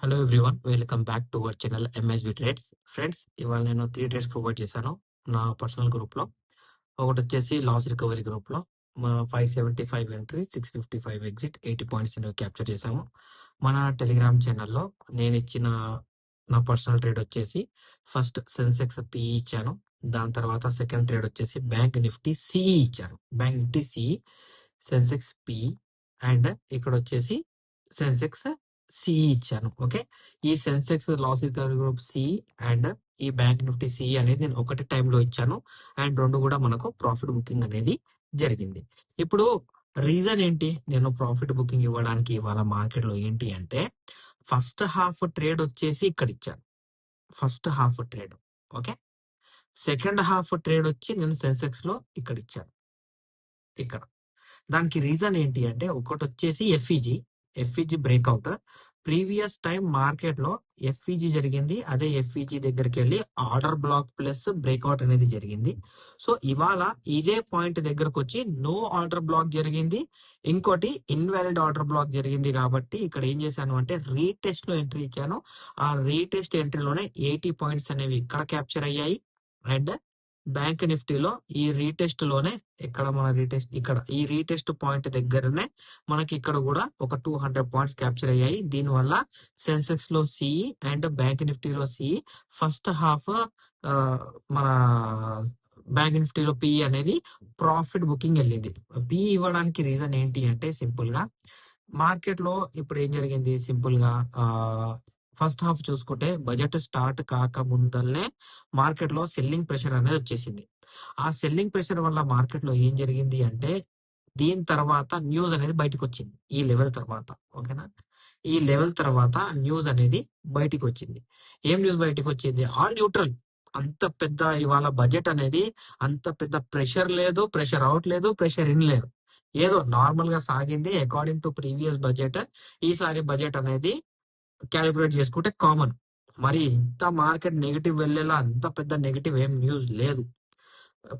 Hello everyone, welcome back to our channel MSB trades. Friends, ఇవాళ నేను 3 trades provide చేశాను నా పర్సనల్ గ్రూప్లో. ఒకటి వచ్చేసి లాస్ రికవరీ గ్రూప్లో 575 ఎంట్రీ, 655 ఎగ్జిట్, 80 పాయింట్స్ అనేవి క్యాప్చర్ చేశాము. మన టెలిగ్రామ్ ఛానల్లో నేను ఇచ్చిన నా పర్సనల్ ట్రేడ్ వచ్చేసి ఫస్ట్ సెన్సెక్స్ పిఈ ఇచ్చాను. దాని తర్వాత సెకండ్ ట్రేడ్ వచ్చేసి బ్యాంక్ నిఫ్టీ సిఈ ఇచ్చాను. Bank Nifty CE, Sensex PE and ఇక్కడ వచ్చేసి సెన్సెక్స్ సిఈ ఇచ్చాను. ఓకే, ఈ Sensex loss recovery group C and ఈ బ్యాంక్ నిఫ్టీ సి అనేది నేను ఒకటి టైంలో ఇచ్చాను అండ్ రెండు కూడా మనకు ప్రాఫిట్ బుకింగ్ అనేది జరిగింది. ఇప్పుడు రీజన్ ఏంటి నేను ప్రాఫిట్ బుకింగ్ ఇవ్వడానికి ఇవాళ మార్కెట్ లో ఏంటి అంటే, ఫస్ట్ హాఫ్ ట్రేడ్ వచ్చేసి ఇక్కడ ఇచ్చాను. First half trade okay, second half trade వచ్చి నేను సెన్సెక్స్ లో ఇక్కడ ఇచ్చాను. ఇక్కడ దానికి రీజన్ ఏంటి అంటే, ఒకటి వచ్చేసి FEG breakout. Previous time market లో ఎఫ్ఈజీ జరిగింది, అదే ఎఫ్ఈజీ దగ్గరికి వెళ్ళి ఆర్డర్ బ్లాక్ ప్లస్ బ్రేక్అవుట్ అనేది జరిగింది. సో ఇవాళ ఇదే పాయింట్ దగ్గరకు వచ్చి నో ఆర్డర్ బ్లాక్ జరిగింది, ఇంకోటి ఇన్వాలిడ్ ఆర్డర్ బ్లాక్ జరిగింది. కాబట్టి ఇక్కడ ఏం చేశాను అంటే రీటెస్ట్ లో ఎంట్రీ ఇచ్చాను. ఆ రీటెస్ట్ ఎంట్రీలోనే 80 పాయింట్స్ అనేవి ఇక్కడ క్యాప్చర్ అయ్యాయి అండ్ బ్యాంక్ నిఫ్టీలో ఈ రీటెస్ట్ లోనే ఇక్కడ ఈ రీటెస్ట్ పాయింట్ దగ్గరనే మనకి ఇక్కడ కూడా ఒక 200 పాయింట్స్ క్యాప్చర్ అయ్యాయి. దీనివల్ల సెన్సెక్స్ లో సిఈ అండ్ బ్యాంక్ నిఫ్టీలో సిఈ ఫస్ట్ హాఫ్ మన బ్యాంక్ నిఫ్టీలో పిఈ అనేది ప్రాఫిట్ బుకింగ్ వెళ్ళింది. పిఈ ఇవ్వడానికి రీజన్ ఏంటి అంటే, సింపుల్ గా మార్కెట్ లో ఇప్పుడు ఏం జరిగింది, సింపుల్ గా ఫస్ట్ హాఫ్ చూసుకుంటే బడ్జెట్ స్టార్ట్ కాక ముందల్నే మార్కెట్ లో సెల్లింగ్ ప్రెషర్ అనేది వచ్చేసింది. ఆ సెల్లింగ్ ప్రెషర్ వల్ల మార్కెట్ లో ఏం జరిగింది అంటే, దీని తర్వాత న్యూస్ అనేది బయటకు వచ్చింది. ఈ లెవెల్ తర్వాత ఓకేనా, ఈ లెవెల్ తర్వాత న్యూస్ అనేది బయటికి వచ్చింది. ఏం న్యూస్ బయటకు వచ్చింది? All neutral. అంత పెద్ద ఇవాళ బడ్జెట్ అనేది అంత పెద్ద ప్రెషర్ లేదు, ప్రెషర్ అవుట్ లేదు, ప్రెషర్ ఇన్ లేదు, ఏదో నార్మల్ గా సాగింది అకార్డింగ్ టు ప్రీవియస్ బడ్జెట్. ఈసారి బడ్జెట్ అనేది క్యాలిక్యులేట్ చేసుకుంటే కామన్. మరి ఇంత మార్కెట్ నెగిటివ్ వెళ్ళేలా అంత పెద్ద నెగిటివ్ ఏం న్యూస్ లేదు.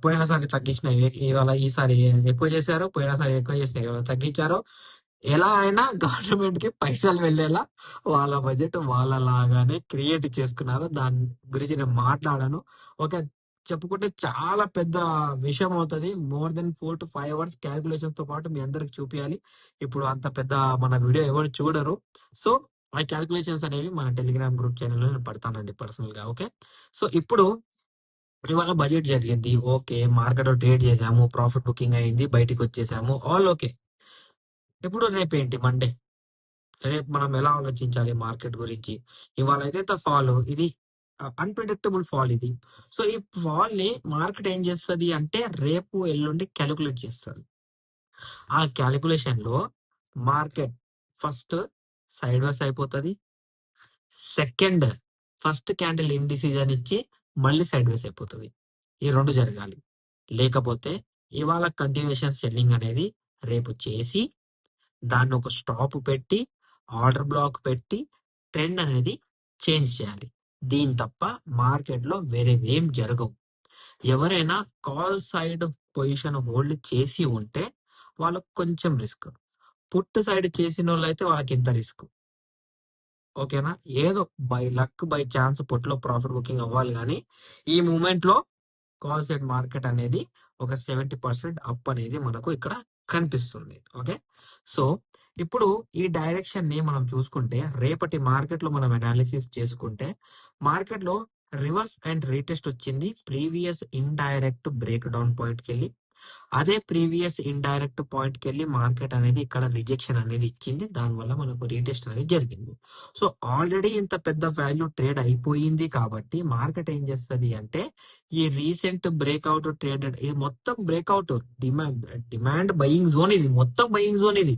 పోయినసారి తగ్గించిన ఇవాళ ఈసారి ఎక్కువ చేశారు, పోయినసారి ఎక్కువ చేసిన ఇవాళ తగ్గించారు. ఎలా అయినా గవర్నమెంట్ కి పైసలు వెళ్ళేలా వాళ్ళ బడ్జెట్ వాళ్ళ లాగానే క్రియేట్ చేసుకున్నారు. దాని గురించి నేను మాట్లాడాను. ఓకే, చెప్పుకుంటే చాలా పెద్ద విషయం అవుతుంది. More than 4 to 5 hours calculation తో పాటు మీ అందరికి చూపించాలి. ఇప్పుడు అంత పెద్ద మన వీడియో ఎవరు చూడరు. సో ఆ క్యాలిక్యులేషన్స్ అనేవి మన టెలిగ్రామ్ గ్రూప్ ఛానల్లో నేను పడతానండి పర్సనల్ గా. ఓకే, సో ఇప్పుడు ఇవాళ బడ్జెట్ జరిగింది, ఓకే, మార్కెట్ ట్రేడ్ చేసాము, ప్రాఫిట్ బుకింగ్ అయింది, బయటికి వచ్చేసాము, ఆల్ ఓకే. ఇప్పుడు రేపు ఏంటి, మండే. రేపు మనం ఎలా ఆలోచించాలి మార్కెట్ గురించి? ఇవాళ అయితే ఫాల్, ఇది అన్ప్రిడిక్టబుల్ ఫాల్ ఇది. సో ఈ ఫాల్ ని మార్కెట్ ఏం చేస్తుంది అంటే, రేపు ఎల్లుండి క్యాలిక్యులేట్ చేస్తుంది. ఆ క్యాలిక్యులేషన్ లో మార్కెట్ ఫస్ట్ సైడ్ వేస్ అయిపోతుంది, సెకండ్ ఫస్ట్ క్యాండిల్ ఇండిసిజన్ ఇచ్చి మళ్ళీ సైడ్ వేస్ అయిపోతుంది. ఈ రెండు జరగాలి. లేకపోతే ఇవాళ కంటిన్యూషన్ సెల్లింగ్ అనేది రేపు చేసి దాన్ని ఒక స్టాప్ పెట్టి ఆర్డర్ బ్లాక్ పెట్టి ట్రెండ్ అనేది చేంజ్ చేయాలి. దీని తప్ప మార్కెట్ లో వేరే ఏం జరగవు. ఎవరైనా కాల్ సైడ్ పొజిషన్ హోల్డ్ చేసి ఉంటే వాళ్ళకు కొంచెం రిస్క్, పుట్ సైడ్ చేసిన వాళ్ళు అయితే వాళ్ళకి ఎంత రిస్క్. ఓకేనా, ఏదో బై లక్ బై ఛాన్స్ పుట్లో ప్రాఫిట్ బుకింగ్ అవ్వాలి, కానీ ఈ మూమెంట్ లో కాల్ సైడ్ మార్కెట్ అనేది ఒక 70% అప్ అనేది మనకు ఇక్కడ కనిపిస్తుంది. ఓకే, సో ఇప్పుడు ఈ డైరెక్షన్ ని మనం చూసుకుంటే, రేపటి మార్కెట్ లో మనం అనాలిసిస్ చేసుకుంటే, మార్కెట్ లో రివర్స్ అండ్ రీటెస్ట్ వచ్చింది previous indirect break down point కి వెళ్ళి. అదే ప్రీవియస్ ఇండైరెక్ట్ పాయింట్ కి వెళ్ళి మార్కెట్ అనేది ఇక్కడ రిజెక్షన్ అనేది ఇచ్చింది, దానివల్ల మనకు రీటెస్ట్ అనేది జరిగింది. సో ఆల్రెడీ ఇంత పెద్ద వాల్యూ ట్రేడ్ అయిపోయింది కాబట్టి మార్కెట్ ఏం చేస్తుంది అంటే, ఈ రీసెంట్ బ్రేక్అవుట్ ట్రేడ్ ఇది మొత్తం బ్రేక్అవుట్ డిమాండ్ బయింగ్ జోన్, ఇది మొత్తం బయింగ్ జోన్. ఇది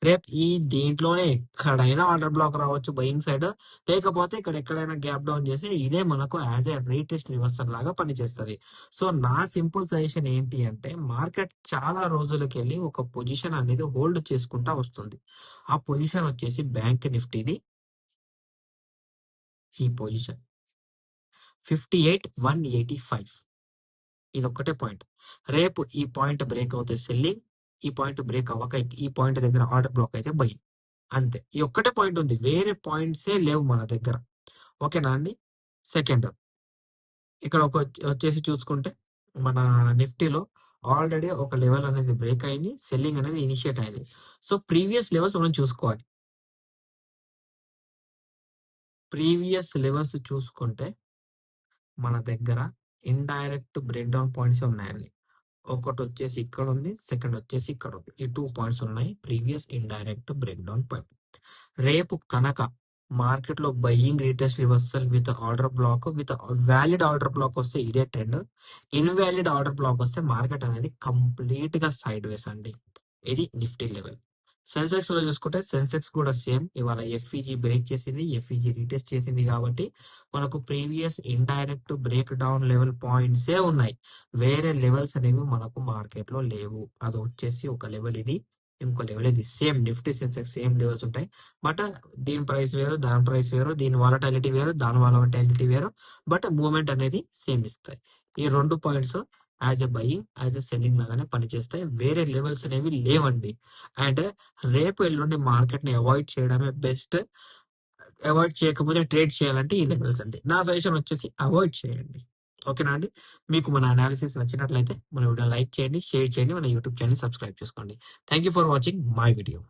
రేపు ఈ దీంట్లోనే ఎక్కడైనా ఆర్డర్ బ్లాక్ రావచ్చు బయింగ్ సైడ్, లేకపోతే ఇక్కడ ఎక్కడైనా గ్యాప్ డౌన్ చేసి ఇదే మనకు యాజ్ ఏ రీటెస్ట్ రివర్సల్ లాగా పనిచేస్తుంది. సో నా సింపుల్ సజెషన్ ఏంటి అంటే, మార్కెట్ చాలా రోజులకి వెళ్ళి ఒక పొజిషన్ అనేది హోల్డ్ చేసుకుంటా వస్తుంది. ఆ పొజిషన్ వచ్చేసి బ్యాంక్ నిఫ్టీది ఈ పొజిషన్ 58,185. ఇది ఒక్కటే పాయింట్. రేపు ఈ పాయింట్ బ్రేక్ అవుతే సెల్లింగ్, ఈ పాయింట్ బ్రేక్ అవ్వక ఈ పాయింట్ దగ్గర ఆర్డర్ బ్లాక్ అయితే బయింగ్. అంతే. ఈ ఒక్కటే పాయింట్ ఉంది. వేరే పాయింట్సే లేవు మన దగ్గర. ఓకేనా అండి? సెకండ్ ఇక్కడ వచ్చేసి చూసుకుంటే మన నిఫ్టీలో ఆల్రెడీ ఒక లెవెల్ అనేది బ్రేక్ అయింది. సెల్లింగ్ అనేది ఇనిషియేట్ అయింది. సో ప్రీవియస్ లెవెల్స్ మనం చూసుకోవాలి. ప్రీవియస్ లెవెల్స్ చూసుకుంటే మన దగ్గర ఇండైరెక్ట్ బ్రేక్ డౌన్ పాయింట్స్ ఉన్నాయండి. ఒకటి వచ్చేసి ఇక్కడ ఉంది. సెకండ్ వచ్చేసి ఇక్కడ ఉంది. ఈ 2 పాయింట్స్ ఉన్నాయి. Previous indirect break down point. రేపు కనుక మార్కెట్ లో buying retest reversal with order black with valid order black వస్తే ఇదే ట్రెండ్. ఇన్వాలిడ్ ఆర్డర్ బ్లాక్ వస్తే మార్కెట్ అనేది కంప్లీట్ గా సైడ్ వేస్ అండి. ఇది నిఫ్టీ లెవెల్. సెన్సెక్స్ లో చూసుకుంటే సెన్సెక్స్ కూడా సేమ్. ఇవాళ ఎఫ్ఈజీ బ్రేక్ చేసింది, ఎఫ్ఈజీ రీటెస్ట్ చేసింది కాబట్టి మనకు previous indirect break down level పాయింట్సే ఉన్నాయి. వేరే లెవెల్స్ అనేవి మనకు మార్కెట్ లో లేవు. అది వచ్చేసి ఒక లెవెల్ ఇది, ఇంకో లెవెల్ ఇది. Same Nifty Sensex same levels ఉంటాయి. బట్ దీని ప్రైస్ వేరు, దాని ప్రైస్ వేరు, దీని వాలటాలిటీ వేరు, దాని వాలటాలిటీ వేరు. బట్ మూవ్మెంట్ అనేది సేమ్ ఇస్తాయి. ఈ 2 points as a buying, as a selling లాగానే పనిచేస్తాయి. వేరే లెవెల్స్ అనేవి లేవండి. అండ్ రేపు ఎల్లుండి మార్కెట్ ని అవాయిడ్ చేయడమే బెస్ట్. అవాయిడ్ చేయకపోతే ట్రేడ్ చేయాలంటే ఈ లెవెల్స్ అండి. నా సజెషన్ వచ్చేసి అవాయిడ్ చేయండి. ఓకేనా అండి? మీకు మన అనాలిసిస్ నచ్చినట్లయితే మన వీడియో లైక్ చేయండి, షేర్ చేయండి, మన యూట్యూబ్ ఛానల్ సబ్స్క్రైబ్ చేసుకోండి. Thank you for watching my video.